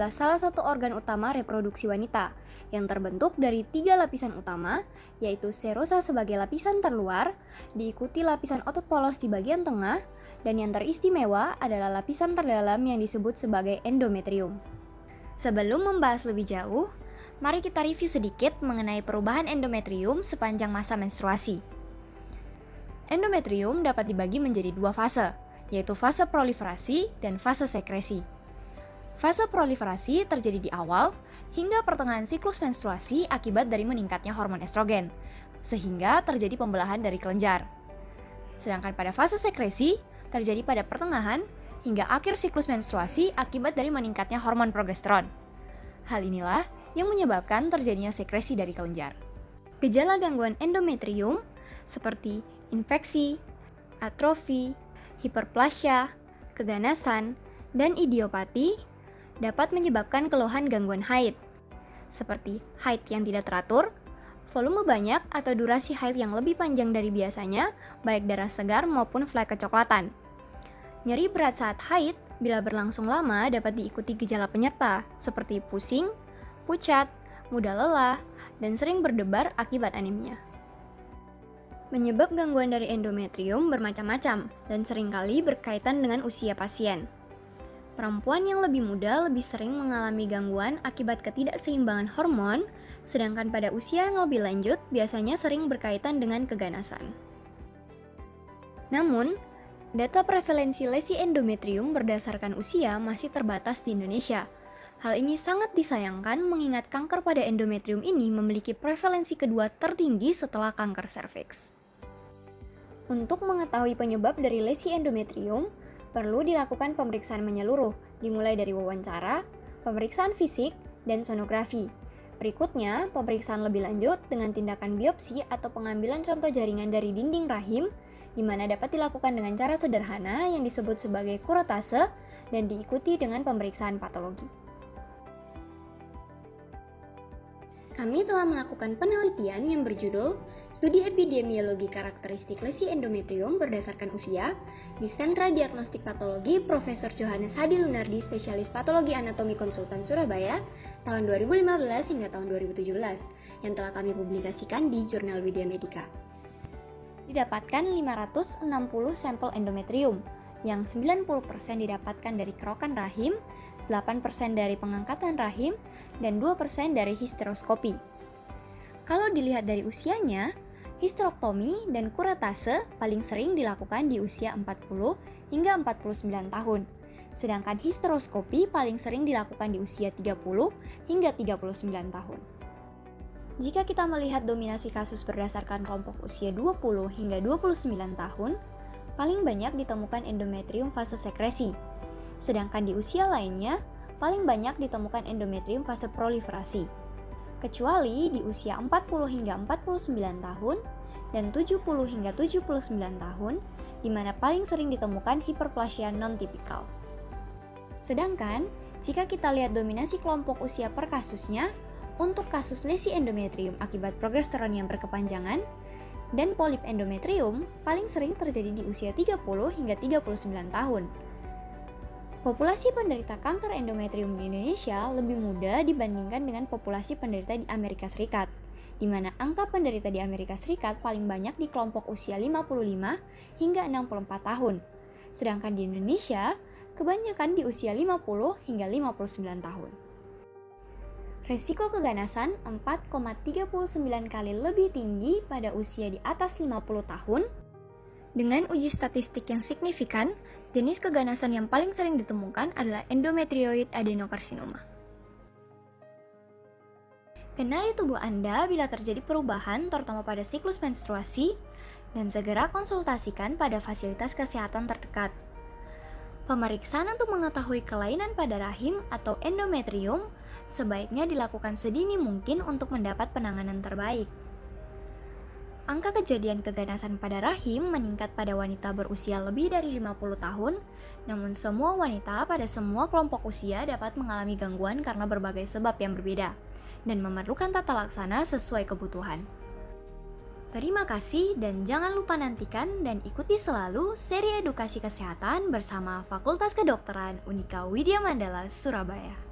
adalah salah satu organ utama reproduksi wanita yang terbentuk dari 3 lapisan utama, yaitu serosa sebagai lapisan terluar, diikuti lapisan otot polos di bagian tengah, dan yang teristimewa adalah lapisan terdalam yang disebut sebagai endometrium. Sebelum membahas lebih jauh, mari kita review sedikit mengenai perubahan endometrium sepanjang masa menstruasi. Endometrium dapat dibagi menjadi 2 fase, yaitu fase proliferasi dan fase sekresi. Fase proliferasi terjadi di awal hingga pertengahan siklus menstruasi akibat dari meningkatnya hormon estrogen, sehingga terjadi pembelahan dari kelenjar. Sedangkan pada fase sekresi terjadi pada pertengahan hingga akhir siklus menstruasi akibat dari meningkatnya hormon progesteron. Hal inilah yang menyebabkan terjadinya sekresi dari kelenjar. Gejala gangguan endometrium seperti infeksi, atrofi, hiperplasia, keganasan, dan idiopati dapat menyebabkan keluhan gangguan haid, seperti haid yang tidak teratur, volume banyak atau durasi haid yang lebih panjang dari biasanya, baik darah segar maupun flek kecoklatan. Nyeri berat saat haid bila berlangsung lama dapat diikuti gejala penyerta, seperti pusing, pucat, mudah lelah, dan sering berdebar akibat anemia. Penyebab gangguan dari endometrium bermacam-macam dan seringkali berkaitan dengan usia pasien. Perempuan yang lebih muda lebih sering mengalami gangguan akibat ketidakseimbangan hormon, sedangkan pada usia yang lebih lanjut biasanya sering berkaitan dengan keganasan. Namun, data prevalensi lesi endometrium berdasarkan usia masih terbatas di Indonesia. Hal ini sangat disayangkan mengingat kanker pada endometrium ini memiliki prevalensi kedua tertinggi setelah kanker serviks. Untuk mengetahui penyebab dari lesi endometrium, perlu dilakukan pemeriksaan menyeluruh, dimulai dari wawancara, pemeriksaan fisik, dan sonografi. Berikutnya, pemeriksaan lebih lanjut dengan tindakan biopsi atau pengambilan contoh jaringan dari dinding rahim, di mana dapat dilakukan dengan cara sederhana yang disebut sebagai kurotase dan diikuti dengan pemeriksaan patologi. Kami telah melakukan penelitian yang berjudul Studi Epidemiologi Karakteristik Lesi Endometrium Berdasarkan Usia di Sentra Diagnostik Patologi Profesor Johannes Hadi Lunardi, Spesialis Patologi Anatomi Konsultan Surabaya, tahun 2015 hingga tahun 2017, yang telah kami publikasikan di Jurnal Widya Medica. Didapatkan 560 sampel endometrium, yang 90% didapatkan dari kerokan rahim, 8% dari pengangkatan rahim, dan 2% dari histeroskopi. Kalau dilihat dari usianya, histerektomi dan kuretase paling sering dilakukan di usia 40 hingga 49 tahun, sedangkan histeroskopi paling sering dilakukan di usia 30 hingga 39 tahun. Jika kita melihat dominasi kasus berdasarkan kelompok usia 20 hingga 29 tahun, paling banyak ditemukan endometrium fase sekresi, sedangkan di usia lainnya, paling banyak ditemukan endometrium fase proliferasi. Kecuali di usia 40 hingga 49 tahun dan 70 hingga 79 tahun, di mana paling sering ditemukan hiperplasia non-tipikal. Sedangkan, jika kita lihat dominasi kelompok usia per kasusnya, untuk kasus lesi endometrium akibat progesteron yang berkepanjangan, dan polip endometrium paling sering terjadi di usia 30 hingga 39 tahun. Populasi penderita kanker endometrium di Indonesia lebih muda dibandingkan dengan populasi penderita di Amerika Serikat, di mana angka penderita di Amerika Serikat paling banyak di kelompok usia 55 hingga 64 tahun, sedangkan di Indonesia kebanyakan di usia 50 hingga 59 tahun. Resiko keganasan 4,39 kali lebih tinggi pada usia di atas 50 tahun. Dengan uji statistik yang signifikan, jenis keganasan yang paling sering ditemukan adalah endometrioid adenokarsinoma. Kenali tubuh Anda bila terjadi perubahan terutama pada siklus menstruasi, dan segera konsultasikan pada fasilitas kesehatan terdekat. Pemeriksaan untuk mengetahui kelainan pada rahim atau endometrium sebaiknya dilakukan sedini mungkin untuk mendapat penanganan terbaik. Angka kejadian keganasan pada rahim meningkat pada wanita berusia lebih dari 50 tahun, namun semua wanita pada semua kelompok usia dapat mengalami gangguan karena berbagai sebab yang berbeda, dan memerlukan tata laksana sesuai kebutuhan. Terima kasih dan jangan lupa nantikan dan ikuti selalu seri edukasi kesehatan bersama Fakultas Kedokteran Unika Widya Mandala, Surabaya.